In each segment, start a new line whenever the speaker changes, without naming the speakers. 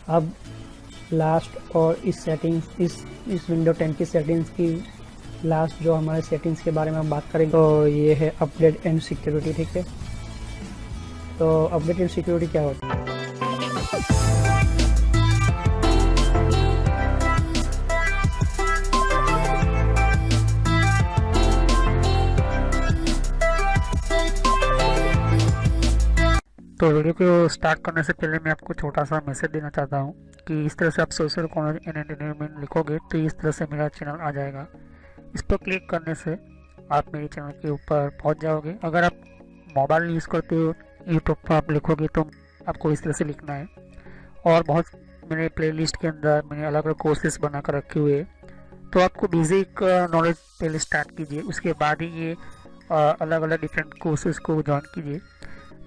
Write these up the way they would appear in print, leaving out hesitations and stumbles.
अब लास्ट और इस सेटिंग्स इस विंडो 10 की सेटिंग्स की लास्ट जो हमारे सेटिंग्स के बारे में हम बात करेंगे, तो ये है अपडेट एंड सिक्योरिटी। ठीक है, तो अपडेट एंड सिक्योरिटी क्या होता है? तो वीडियो को स्टार्ट करने से पहले मैं आपको छोटा सा मैसेज देना चाहता हूँ कि इस तरह से आप सोशल कॉमर्स एंड एंटरटेनमेंट लिखोगे तो इस तरह से मेरा चैनल आ जाएगा। इस पर क्लिक करने से आप मेरे चैनल के ऊपर पहुँच जाओगे। अगर आप मोबाइल यूज़ करते हो यूट्यूब पर आप लिखोगे तो आपको इस तरह से लिखना है। और बहुत मेरे प्लेलिस्ट के अंदर मैंने अलग अलग कोर्सेज बना कर रखे हुए हैं, तो आपको बेसिक नॉलेज पहले स्टार्ट कीजिए, उसके बाद ही ये अलग अलग डिफरेंट कोर्सेज को ज्वाइन कीजिए।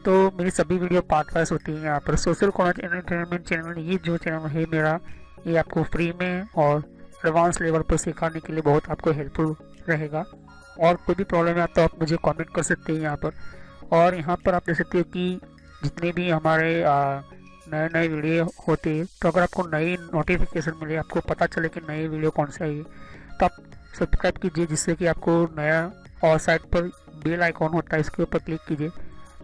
तो मेरी सभी वीडियो पार्ट वाइज होती है यहाँ पर। Social commerce and entertainment channel, ये जो चैनल है मेरा, ये आपको फ्री में और एडवांस लेवल पर सिखाने के लिए बहुत आपको हेल्पफुल रहेगा। और कोई भी प्रॉब्लम है तो आप मुझे कमेंट कर सकते हैं यहाँ पर। और यहाँ पर आप देख सकते हो कि जितने भी हमारे नए नए वीडियो होते हैं, तो अगर आपको नई नोटिफिकेशन मिले, आपको पता चले कि नई वीडियो कौन सी आई है, तो आप सब्सक्राइब कीजिए, जिससे कि आपको नया, और साइड पर बेल आइकॉन होता है, इसके ऊपर क्लिक कीजिए,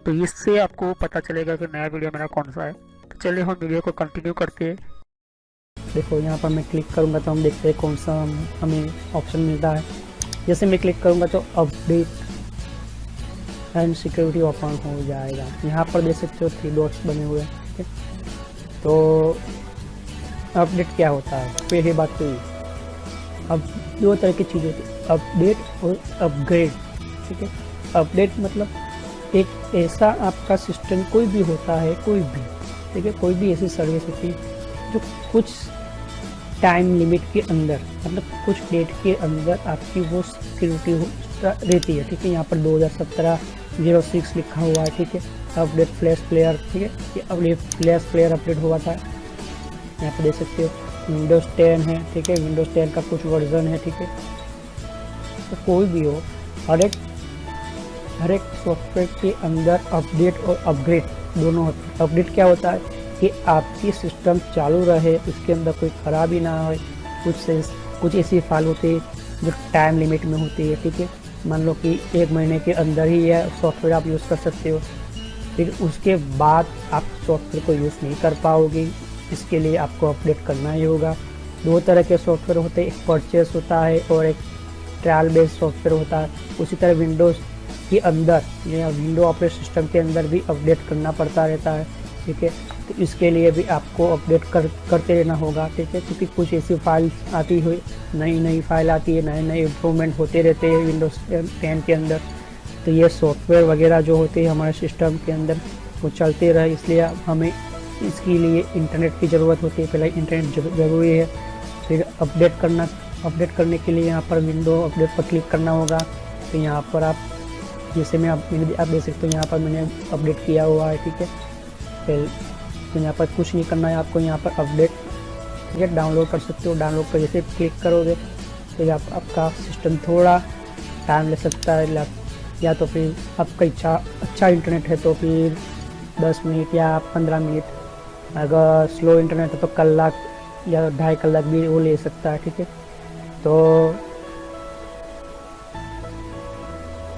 तो इससे आपको पता चलेगा कि नया वीडियो मेरा कौन सा है। तो चलिए हम वीडियो को कंटिन्यू करते हैं। देखो यहाँ पर मैं क्लिक करूँगा तो हम देखते हैं कौन सा हमें ऑप्शन मिलता है। जैसे मैं क्लिक करूँगा तो अपडेट एंड सिक्योरिटी ओपन हो जाएगा। यहाँ पर देख सकते हो 3 डॉट्स बने हुए हैं। ठीक है, तो अपडेट क्या होता है, पहली बात तो ये, अब 2 तरह की चीज़ होती है, अपडेट और अपग्रेड। ठीक है, अपडेट मतलब एक ऐसा आपका सिस्टम कोई भी होता है, कोई भी, ठीक है, कोई भी ऐसी सर्विस होती है जो कुछ टाइम लिमिट के अंदर, मतलब कुछ डेट के अंदर आपकी वो सिक्योरिटी रहती है। ठीक है, यहाँ पर 2017-06 लिखा हुआ है। ठीक है, अपडेट फ्लैश प्लेयर। ठीक है, ये अपडेट फ्लैश प्लेयर अपडेट हुआ था। यहाँ पर देख सकते हो विंडोज़ 10 है। ठीक है, विंडोज़ 10 का कुछ वर्जन है। ठीक है, तो कोई भी हो, हर एक सॉफ्टवेयर के अंदर अपडेट और अपग्रेड दोनों होते हैं। अपडेट क्या होता है कि आपकी सिस्टम चालू रहे, उसके अंदर कोई ख़राबी ना हो। कुछ ऐसी फाइल होती है जो टाइम लिमिट में होती है। ठीक है, मान लो कि 1 महीने के अंदर ही यह सॉफ्टवेयर आप यूज़ कर सकते हो, फिर उसके बाद आप सॉफ्टवेयर को यूज़ नहीं कर पाओगे। इसके लिए आपको अपडेट करना ही होगा। 2 तरह के सॉफ्टवेयर होते हैं, एक परचेस होता है और एक ट्रायल बेस्ड सॉफ्टवेयर होता है। उसी तरह विंडोज़ के अंदर या विंडो ऑपरेटिंग सिस्टम के अंदर भी अपडेट करना पड़ता रहता है। ठीक है, तो इसके लिए भी आपको अपडेट करते रहना होगा। ठीक है, क्योंकि कुछ ऐसी फाइल्स आती हुई, नई फाइल आती है, नए इम्प्रूवमेंट होते रहते हैं विंडोज़ 10 के अंदर। तो ये सॉफ्टवेयर वगैरह जो होते हैं हमारे सिस्टम के अंदर वो चलते रहे, इसलिए हमें इसके लिए इंटरनेट की ज़रूरत होती है। पहले इंटरनेट ज़रूरी है, फिर अपडेट करने के लिए यहाँ पर विंडो अपडेट पर क्लिक करना होगा। तो यहाँ पर आप जैसे आप देख सकते हो, यहाँ पर मैंने अपडेट किया हुआ है। ठीक है, तो यहाँ पर कुछ नहीं करना है आपको, यहाँ पर अपडेट, ठीक है, डाउनलोड कर सकते हो। डाउनलोड पर जैसे क्लिक करोगे तो आपका सिस्टम थोड़ा टाइम ले सकता है, या तो फिर आपका अच्छा इंटरनेट है तो फिर 10 मिनट या 15 मिनट, अगर स्लो इंटरनेट है तो कलाक या 2.5 कलाक भी वो ले सकता है। ठीक है, तो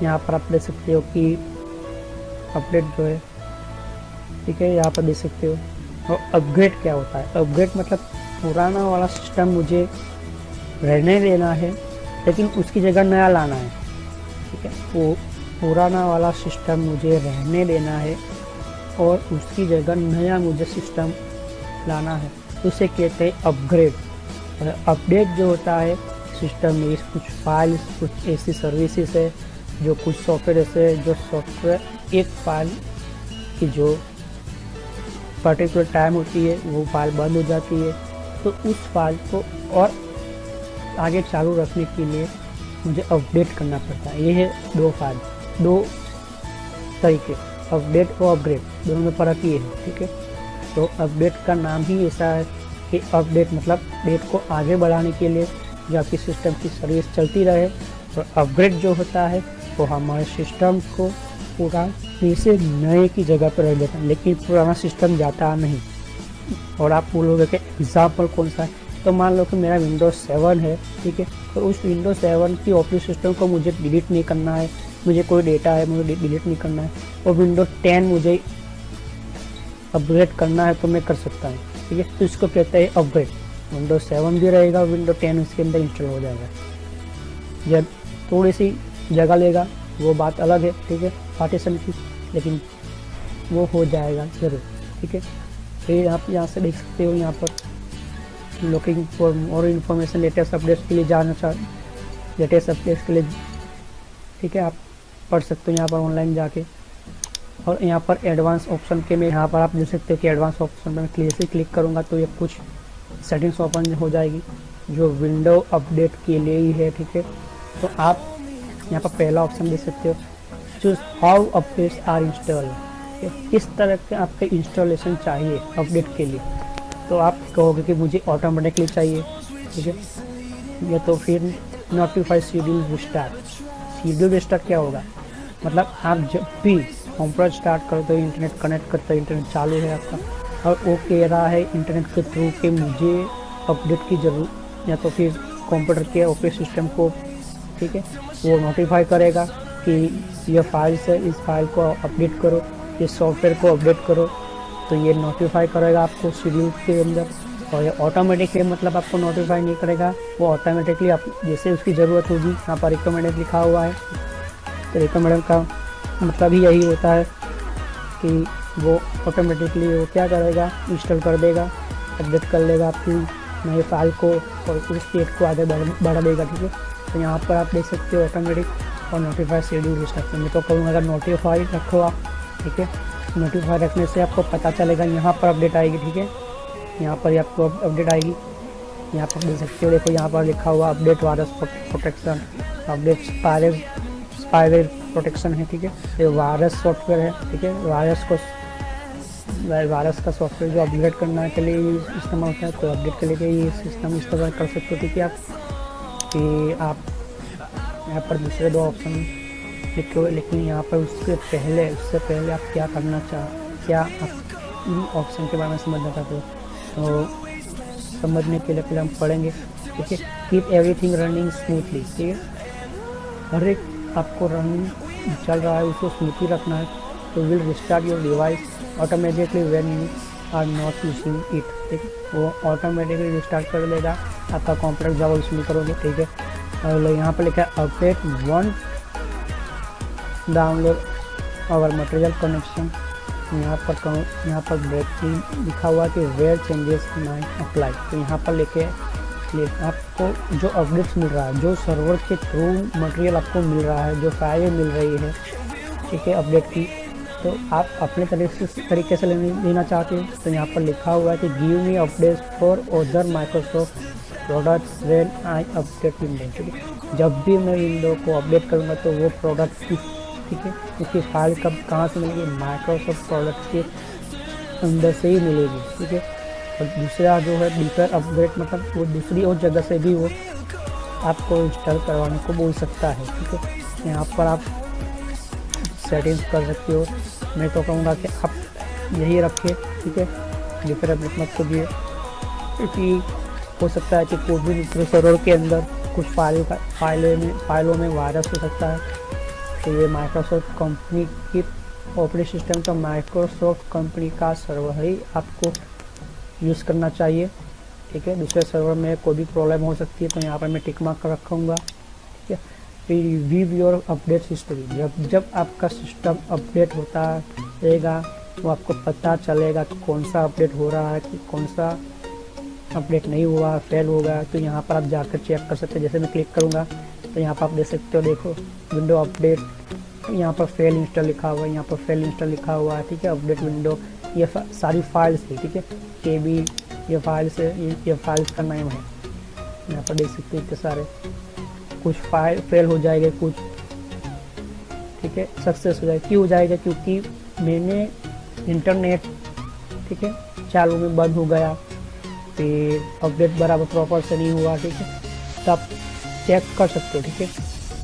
यहाँ पर आप देख सकते हो कि अपडेट जो है, ठीक है, यहाँ पर देख सकते हो। और अपग्रेड क्या होता है, अपग्रेड मतलब पुराना वाला सिस्टम मुझे रहने देना है लेकिन उसकी जगह नया लाना है। ठीक है, वो पुराना वाला सिस्टम मुझे रहने देना है और उसकी जगह नया मुझे सिस्टम लाना है, उसे कहते हैं अपग्रेड। और अपडेट जो होता है सिस्टम में कुछ फाइल्स, कुछ ऐसी सर्विसेज है, जो कुछ सॉफ्टवेयर ऐसे है जो सॉफ्टवेयर एक फाइल की जो पर्टिकुलर टाइम होती है वो फाइल बंद हो जाती है, तो उस फाइल को और आगे चालू रखने के लिए मुझे अपडेट करना पड़ता है। ये है 2 तरीके, अपडेट और अपग्रेड, दोनों में फ़र्क ये है। ठीक है, तो अपडेट का नाम ही ऐसा है कि अपडेट मतलब डेट को आगे बढ़ाने के लिए जो आपकी सिस्टम की सर्विस चलती रहे, और अपग्रेड जो होता है वो हमारे सिस्टम को पूरा फिर से नए की जगह पर रख देता है, लेकिन पुराना सिस्टम जाता नहीं।
और आप बोलोगे कि एग्जाम्पल कौन सा है, तो मान लो कि मेरा विंडोज़ 7 है, ठीक है। तो उस विंडोज़ 7 की ऑपरेटिंग सिस्टम को मुझे डिलीट नहीं करना है, मुझे कोई डेटा है मुझे डिलीट नहीं करना है, और विंडोज़ 10 मुझे अपग्रेड करना है तो मैं कर सकता हूँ, ठीक है। तो इसको कहते हैं अपग्रेड। विंडोज़ 7 भी रहेगा, विंडोज़ 10 उसके अंदर इंस्टॉल हो जाएगा। जब थोड़ी सी जगह लेगा वो बात अलग है, ठीक है, पार्टीशन की, लेकिन वो हो जाएगा ज़रूर, ठीक है। फिर आप यहाँ से देख सकते हो, यहाँ पर looking for more information, latest updates के लिए जाना लेटेस्ट अपडेट्स के लिए, ठीक है, आप पढ़ सकते हो यहाँ पर ऑनलाइन जाके। और यहाँ पर एडवांस ऑप्शन के में यहाँ पर आप देख सकते हो कि एडवांस ऑप्शन में मैं क्लिक करूँगा तो ये कुछ सेटिंग्स ओपन हो जाएगी जो विंडो अपडेट के लिए ही है, ठीक है। तो आप यहाँ पर पहला ऑप्शन देख सकते हो, choose how updates are install, किस तरह के आपके इंस्टॉलेशन चाहिए अपडेट के लिए। तो आप कहोगे कि मुझे ऑटोमेटिकली चाहिए, ठीक है, या तो फिर notify schedule restart. Schedule restart क्या होगा, मतलब आप जब भी कंप्यूटर स्टार्ट करते हो, इंटरनेट कनेक्ट करते हो, इंटरनेट चालू है आपका और वो कह रहा है इंटरनेट के थ्रू कि मुझे अपडेट की ज़रूरत, या तो फिर कंप्यूटर के ऑपरेटिंग सिस्टम को, ठीक है, वो नोटिफाई करेगा कि ये फाइल्स है, इस फाइल को अपडेट करो, इस सॉफ्टवेयर को अपडेट करो, तो ये नोटिफाई करेगा आपको शेड्यूल के अंदर। और ये ऑटोमेटिकली मतलब आपको नोटिफाई नहीं करेगा, वो ऑटोमेटिकली आप जैसे उसकी ज़रूरत होगी, यहाँ पर रिकमेंडेड लिखा हुआ है। तो रिकमेंडेड का मतलब ही यही होता है कि वो ऑटोमेटिकली वो क्या करेगा, इंस्टॉल कर देगा, अपडेट कर लेगा आपकी नई फाइल को और उस पेज को आगे बढ़ा देगा, ठीक है। तो यहाँ पर आप देख सकते हो ऑटोमेटिक और नोटिफाई शेड्यूल रिस्टार्ट। मैं तो कहूँगा अगर नोटिफाई रखो आप, ठीक है, नोटिफाई रखने से आपको पता चलेगा, यहाँ पर अपडेट आएगी, ठीक है, यहाँ पर आपको अपडेट आएगी। यहाँ पर देख सकते हो, देखो यहाँ पर लिखा हुआ update virus protection, update spyware protection है, ठीक है। ये वायरस सॉफ्टवेयर है, ठीक है, वायरस का सॉफ्टवेयर जो अपग्रेड करने के लिए इस्तेमाल होता है, तो अपडेट के लिए ये सिस्टम इस्तेमाल कर सकते हो, ठीक है। आप यहाँ पर दूसरे दो ऑप्शन लिखे हुए, लेकिन यहाँ पर उससे पहले आप क्या करना क्या आप इन ऑप्शन के बारे में समझना चाहते हो, तो समझने के लिए पहले हम पढ़ेंगे, ठीक है। कीप एवरीथिंग रनिंग स्मूथली, ठीक है, हर एक आपको रनिंग चल रहा है उसको स्मूथली रखना है। तो will restart your device automatically when you are not using it, ठीक है, वो ऑटोमेटिकली रिस्टार्ट कर देगा आपका कंप्यूटर जब यूज करोगे, ठीक है। और यहाँ पर लिखा है update 1 download over material connection. यहाँ पर ब्रेकिंग लिखा हुआ कि वेयर चेंजेस माइट अप्लाई। तो यहाँ पर लिखे आपको जो अपडेट्स मिल रहा है, जो सर्वर के थ्रू मटेरियल आपको मिल रहा है, जो फाइलें मिल रही है, ठीक है, अपडेट की, तो आप अपने तरीके से लेना चाहते हैं। तो यहाँ पर लिखा हुआ है कि give me updates for other Microsoft products when I update window, ठीक है। जब भी मैं विंडो को अपडेट करूँगा तो वो प्रोडक्ट की, ठीक है, उसकी फाइल कहाँ से मिलेगी, माइक्रोसॉफ्ट प्रोडक्ट के अंदर से ही मिलेगी, ठीक है। और दूसरा जो है डीपर अपग्रेड, मतलब वो दूसरी और जगह से भी वो आपको इंस्टॉल करवाने को बोल सकता है, ठीक है। यहाँ पर आप सेटिंग्स कर सकते हो। मैं तो कहूँगा कि आप यही रखें, ठीक है, डीपर अपडेट मत कीजिए, क्योंकि हो सकता है कि कोई भी दूसरे सर्वर के अंदर कुछ फाइलों में वायरस हो सकता है। तो ये माइक्रोसॉफ्ट कंपनी की ऑपरेटिंग सिस्टम, तो माइक्रोसॉफ्ट कंपनी का सर्वर ही आपको यूज़ करना चाहिए, ठीक है। दूसरे सर्वर में कोई भी प्रॉब्लम हो सकती है, तो यहाँ पर मैं टिक मार्क रखूँगा, ठीक है। फिर रिव्यू योर अपडेट हिस्ट्री, जब आपका सिस्टम अपडेट होता रहेगा वो आपको पता चलेगा कि कौन सा अपडेट हो रहा है, कि कौन सा अपडेट नहीं हुआ, फेल होगा। तो यहाँ पर आप जाकर चेक कर सकते हैं। जैसे मैं क्लिक करूँगा तो यहाँ पर आप देख सकते हो, देखो विंडो अपडेट, यहाँ पर फेल इंस्टॉल लिखा हुआ है, यहाँ पर फेल इंस्टॉल लिखा हुआ है, ठीक है। अपडेट विंडो, ये सारी फाइल्स है, ठीक है, KB ये फाइल्स है, ये फाइल्स का नाम है। यहाँ पर देख सकते हो इतने सारे, कुछ फाइल फेल हो जाएगा, कुछ, ठीक है, सक्सेस हो जाएगा। क्यों हो जाएगा, क्योंकि मैंने इंटरनेट, ठीक है, चालू में बंद हो गया, फिर अपडेट बराबर प्रॉपर से नहीं हुआ, ठीक है। तो आप चेक कर सकते हो, ठीक है।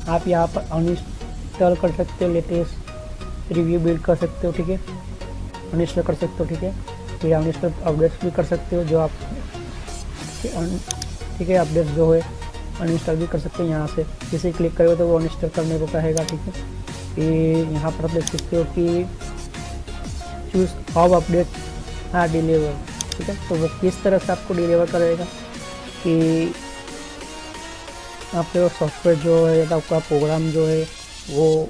आप यहाँ पर अनइंस्टॉल कर सकते हो, लेटेस्ट रिव्यू बिल्ड कर सकते हो, ठीक है, अनइंस्टॉल कर सकते हो, ठीक है। फिर अनइंस्टॉल अपडेट्स भी कर सकते हो, जो आप ठीक है अपडेट्स जो है अनइंस्टॉल भी कर सकते हो यहाँ से। जैसे क्लिक करोगे तो वो अनइंस्टॉल करने को कहेगा, ठीक है। फिर यहाँ पर आप देख सकते हो कि choose how update are deliver, ठीक है। तो वो किस तरह से आपको डिलीवर करेगा कि आपके सॉफ्टवेयर जो है या आपका प्रोग्राम जो है वो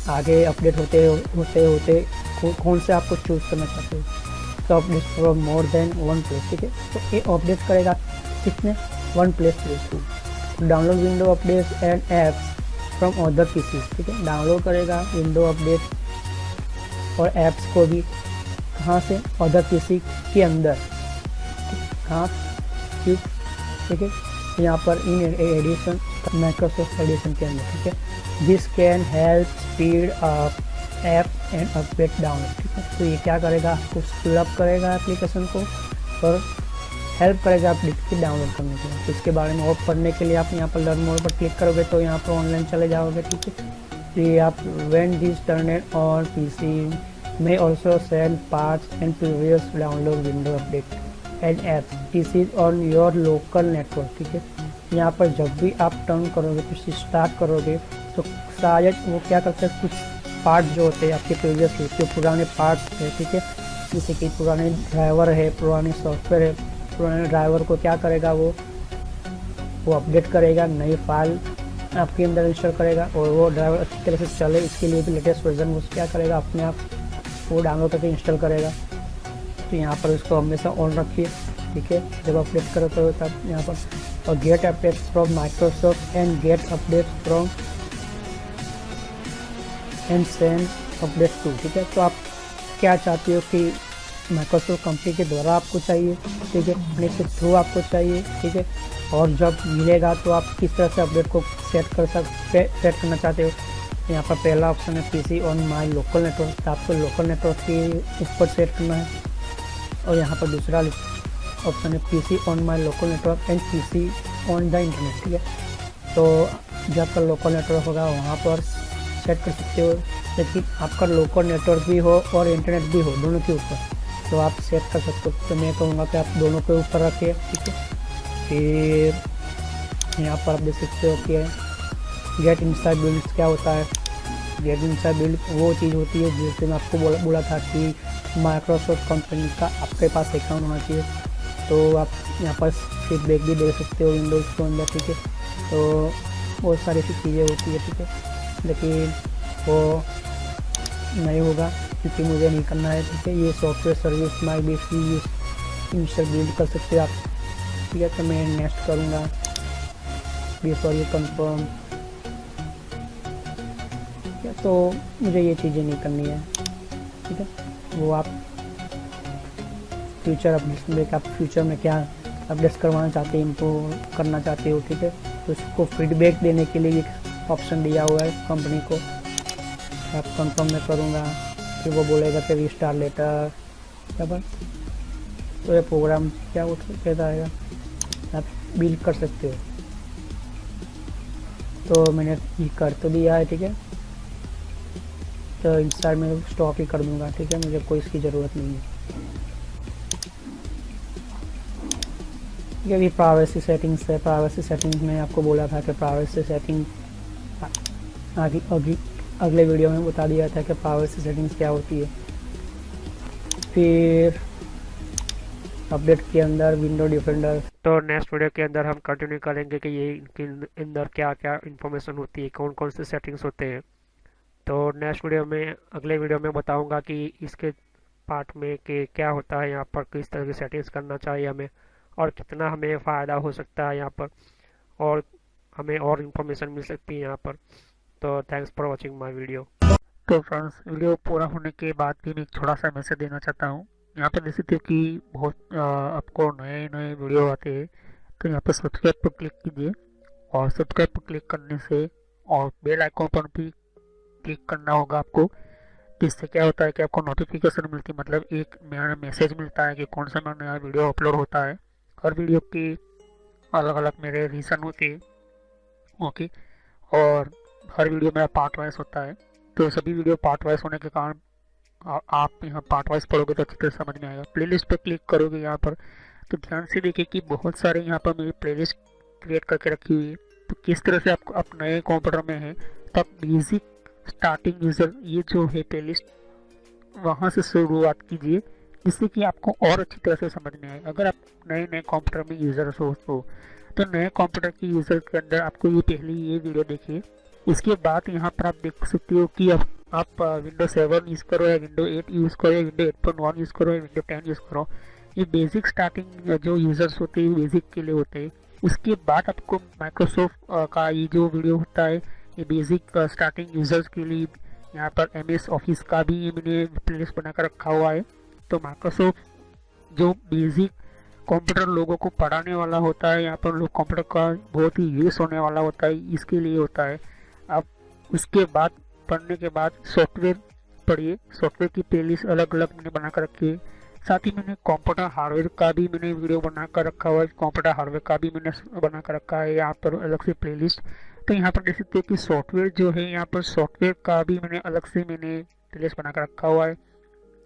आगे अपडेट होते होते कौन से आपको चूज़ करना चाहते हो। तो update from more than one place, ठीक है। तो ये अपडेट करेगा कितने, one place to download window update and apps from other PC, ठीक है। डाउनलोड करेगा विंडो अपडेट और एप्स को भी कहाँ से, अदर पीसी के अंदर, कहाँ, ठीक है। यहाँ पर इन एडिशन माइक्रोसॉफ्ट एडिशन के अंदर, ठीक है। This can help speed up app and update download, ठीक है। तो ये क्या करेगा, आपको स्पीड अप करेगा एप्लीकेशन को और हेल्प करेगा एप्लीकेशन डाउनलोड करने के लिए। तो इसके बारे में और पढ़ने के लिए आप यहाँ पर लर्न मोर पर क्लिक करोगे तो यहाँ पर ऑनलाइन चले जाओगे, ठीक है। तो ये आप when this turn on PC may also send parts and previous download window update and apps this is on your local network, ठीक है। यहाँ पर जब भी आप टर्न करोगे, कुछ स्टार्ट करोगे तो शायद वो क्या करते हैं, कुछ पार्ट जो होते हैं आपके प्रीवियस जो पुराने पार्ट्स है, ठीक है। जैसे कि पुराने ड्राइवर है, पुराने सॉफ्टवेयर है, पुराने ड्राइवर को क्या करेगा, वो अपडेट करेगा, नई फाइल आपके अंदर इंस्टॉल करेगा और वो ड्राइवर अच्छी तरह से चले इसके लिए भी लेटेस्ट वर्जन वो क्या करेगा, अपने आप वो डाउनलोड करके इंस्टॉल करेगा। तो यहाँ पर उसको हमेशा ऑन रखिए, ठीक है। जब अपडेट करते हो तब यहाँ पर और get update from Microsoft and get update from and send update to, ठीक है। तो आप क्या चाहते हो कि माइक्रोसॉफ्ट कंपनी के द्वारा आपको चाहिए, ठीक है, अपने के थ्रू आपको चाहिए, ठीक है। और जब मिलेगा तो आप किस तरह से अपडेट को सेट करना चाहते हो। यहाँ पर पहला ऑप्शन है PC on my local network, तो आपको लोकल नेटवर्क के ऊपर सेट करना है। और यहाँ पर दूसरा ऑप्शन है PC on my local network and PC on the internet, ठीक है। तो जो आपका लोकल नेटवर्क होगा वहाँ पर सेट कर सकते हो, लेकिन आपका लोकल नेटवर्क भी हो और इंटरनेट भी हो, दोनों के ऊपर तो आप सेट कर सकते हो। तो मैं कहूँगा कि आप दोनों के ऊपर रखिए, ठीक है। फिर यहाँ पर आप देख सकते हो कि गेट इनसाइड बिल्ड क्या होता है। गेट इनसाइड बिल्ड वो चीज़ होती है जैसे मैं आपको बोला था कि माइक्रोसॉफ्ट कंपनी का आपके पास अकाउंट होना चाहिए। तो आप यहाँ पर फीडबैक भी दे सकते हो विंडोज़ के अंदर, ठीक है। तो बहुत सारी ऐसी चीज़ें होती है, ठीक है, लेकिन वो नहीं होगा क्योंकि मुझे नहीं करना है, ठीक है। ये सॉफ्टवेयर सर्विस माई बी फ्री इंस्टॉल बिल्ड कर सकते हो आप, ठीक है। तो मैं नेक्स्ट करूँगा बिफोर यू कंफर्म, तो मुझे ये चीज़ें नहीं करनी है, ठीक है। वो आप फ्यूचर अपडेट्स में आप फ्यूचर में क्या अपडेट्स करवाना चाहते हैं, इम्प्रूव करना चाहते हो, ठीक है। तो उसको फीडबैक देने के लिए एक ऑप्शन दिया हुआ है कंपनी को। आप कंफर्म में करूँगा, फिर वो बोलेगा कि रिस्टार्ट लेटर क्या पर, तो ये प्रोग्राम क्या उठ कहता है आप बिल्ड कर सकते हो। तो मैंने ये कर तो दिया है, ठीक है। तो इंस्टाल में स्टॉप ही कर दूंगा, ठीक है, मुझे कोई इसकी ज़रूरत नहीं है। ये भी प्राइवेसी सेटिंग्स है। प्राइवेसी सेटिंग्स में आपको बोला था कि प्राइवेसी सेटिंग अगले वीडियो में बता दिया था कि प्राइवेसी सेटिंग्स क्या होती है। फिर अपडेट के अंदर विंडो डिफेंडर,
तो नेक्स्ट वीडियो के अंदर हम कंटिन्यू करेंगे कि ये इनके अंदर क्या क्या इन्फॉर्मेशन होती है, कौन कौन से सेटिंग्स होते हैं। तो नेक्स्ट वीडियो में अगले वीडियो में बताऊंगा कि इसके पार्ट में कि क्या होता है, यहाँ पर किस तरह की सेटिंग्स करना चाहिए हमें और कितना हमें फ़ायदा हो सकता है यहाँ पर, और हमें और इन्फॉर्मेशन मिल सकती है यहाँ पर। तो thanks for watching my video. तो फ्रेंड्स, वीडियो पूरा होने के बाद भी मैं एक छोटा सा मैसेज देना चाहता हूँ। यहाँ पर देख सकते हो कि बहुत आपको नए नए वीडियो आते हैं, तो यहाँ पर सब्सक्राइब पर क्लिक कीजिए और सब्सक्राइब पर क्लिक करने से और बेल आइकॉन पर भी क्लिक करना होगा आपको। इससे क्या होता है कि आपको नोटिफिकेशन मिलती है, मतलब एक मेरा मैसेज मिलता है कि कौन सा नया वीडियो अपलोड होता है। हर वीडियो की अलग अलग मेरे रीज़न होते हैं, ओके। और हर वीडियो मेरा पार्ट वाइज होता है, तो सभी वीडियो पार्ट वाइज होने के कारण आप यहाँ पार्ट वाइज पढ़ोगे तो अच्छी तरह समझ में आएगा। प्लेलिस्ट पर क्लिक करोगे यहाँ पर तो ध्यान से देखिए कि बहुत सारे यहाँ पर मेरी प्लेलिस्ट क्रिएट करके रखी हुई है। तो किस तरह से आपको आप नए कंप्यूटर में हैं तो आप बेसिक स्टार्टिंग यूज़र ये जो है प्लेलिस्ट वहाँ से शुरुआत कीजिए, जिससे कि आपको और अच्छी तरह से समझ में आए। अगर आप नए नए कंप्यूटर में यूज़र हो तो नए कंप्यूटर के यूज़र के अंदर आपको ये पहले ये वीडियो देखिए। इसके बाद यहाँ पर आप देख सकते हो कि आप विंडो 7 यूज़ करो या विंडो 8 यूज़ करो या विंडो 8.1 यूज़ करो या विंडो 10 यूज़ करो। ये बेसिक स्टार्टिंग जो यूज़र्स होते हैं बेसिक के लिए होते हैं। उसके बाद आपको माइक्रोसॉफ्ट का ये जो वीडियो होता है ये बेसिक स्टार्टिंग यूज़र्स के लिए यहाँ पर MS ऑफिस का भी ये मैंने प्लेलिस्ट बनाकर रखा हुआ है। तो माइक्रोसॉफ्ट जो बेसिक कंप्यूटर लोगों को पढ़ाने वाला होता है, यहाँ पर लोग कंप्यूटर का बहुत ही यूज़ होने वाला होता है, इसके लिए होता है। अब उसके बाद पढ़ने के बाद सॉफ्टवेयर पढ़िए। सॉफ्टवेयर की प्लेलिस्ट अलग अलग मैंने बना कर रखी है। साथ ही मैंने कंप्यूटर हार्डवेयर का भी मैंने वीडियो बना कर रखा हुआ है। कंप्यूटर हार्डवेयर का भी मैंने बना कर रखा है यहाँ पर अलग से प्लेलिस्ट। तो यहाँ पर देख सकते हो कि सॉफ्टवेयर जो है यहाँ पर सॉफ्टवेयर का भी मैंने अलग से प्लेलिस्ट बना कर रखा हुआ है।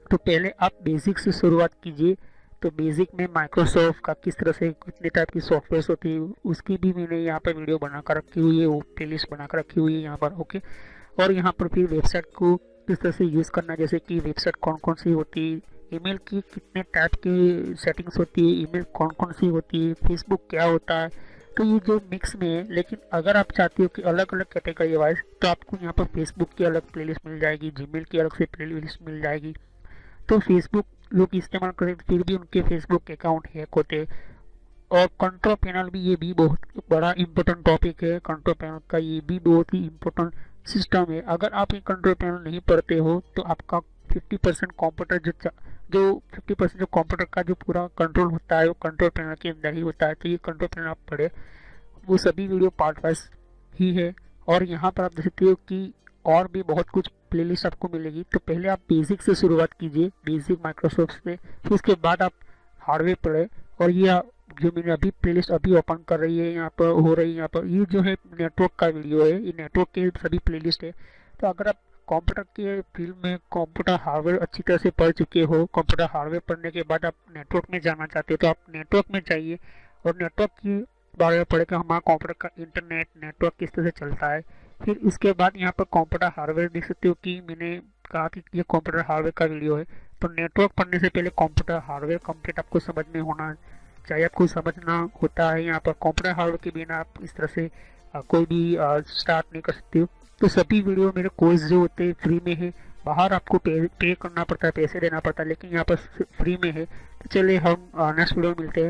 तो पहले आप बेसिक से शुरुआत कीजिए। तो बेसिक में माइक्रोसॉफ्ट का किस तरह से कितने टाइप की सॉफ्टवेयर होती है उसकी भी मैंने यहाँ पर वीडियो बना कर रखी हुई है, वो प्लेलिस्ट बना कर रखी हुई है यहाँ पर। ओके, और यहाँ पर फिर वेबसाइट को किस तरह से यूज़ करना, जैसे कि वेबसाइट कौन कौन सी होती है, ईमेल की कितने टाइप की सेटिंग्स होती है, ईमेल कौन कौन सी होती है, फेसबुक क्या होता है। तो ये जो मिक्स में है, लेकिन अगर आप चाहते हो कि अलग अलग कैटेगरी वाइज तो आपको यहाँ पर फेसबुक की अलग प्लेलिस्ट मिल जाएगी, जीमेल की अलग से प्लेलिस्ट मिल जाएगी। तो फेसबुक लोग इस्तेमाल करें फिर भी उनके फेसबुक अकाउंट हैक होते। और कंट्रोल पैनल भी ये भी बहुत बड़ा इम्पोर्टेंट टॉपिक है। कंट्रोल पैनल का ये भी बहुत ही इम्पोर्टेंट सिस्टम है। अगर आप ये कंट्रोल पैनल नहीं पढ़ते हो तो आपका 50% कंप्यूटर जो 50% जो कंप्यूटर का जो पूरा कंट्रोल होता है वो कंट्रोल पैनल के अंदर ही होता है। तो ये कंट्रोल पैनल आप पढ़े, वो सभी वीडियो पार्ट वाइज ही है। और यहाँ पर आप देख सकते हो कि और भी बहुत कुछ प्लेलिस्ट आपको मिलेगी। तो पहले आप बेसिक से शुरुआत कीजिए, बेसिक माइक्रोसॉफ्ट से, फिर उसके बाद आप हार्डवेयर पढ़े। और ये जो मैंने अभी प्लेलिस्ट अभी ओपन कर रही है यहाँ पर हो रही है, यहाँ पर ये जो है नेटवर्क का वीडियो है, ये नेटवर्क के सभी प्लेलिस्ट है। तो अगर आप कंप्यूटर के फील्ड में कंप्यूटर हार्डवेयर अच्छी तरह से पढ़ चुके हो, कंप्यूटर हार्डवेयर पढ़ने के बाद आप नेटवर्क में जाना चाहते हो तो आप नेटवर्क में जाइए और नेटवर्क के बारे में पढ़े कि हमारा कंप्यूटर का इंटरनेट नेटवर्क किस तरह से चलता है। फिर इसके बाद यहाँ पर कंप्यूटर हार्डवेयर देख सकते हो कि मैंने कहा कि ये कंप्यूटर हार्डवेयर का वीडियो है। तो नेटवर्क पढ़ने से पहले कंप्यूटर हार्डवेयर कंप्लीट आपको समझ में होना चाहिए, आपको समझना होता है। यहाँ पर कंप्यूटर हार्डवेयर के बिना आप इस तरह से कोई भी स्टार्ट नहीं कर सकते हो। तो सभी वीडियो मेरे कोर्स जो होते हैं फ्री में है, बाहर आपको पे करना पड़ता है, पैसे देना पड़ता है, लेकिन यहाँ पर फ्री में है। तो चलिए हम नेक्स्ट वीडियो में मिलते हैं।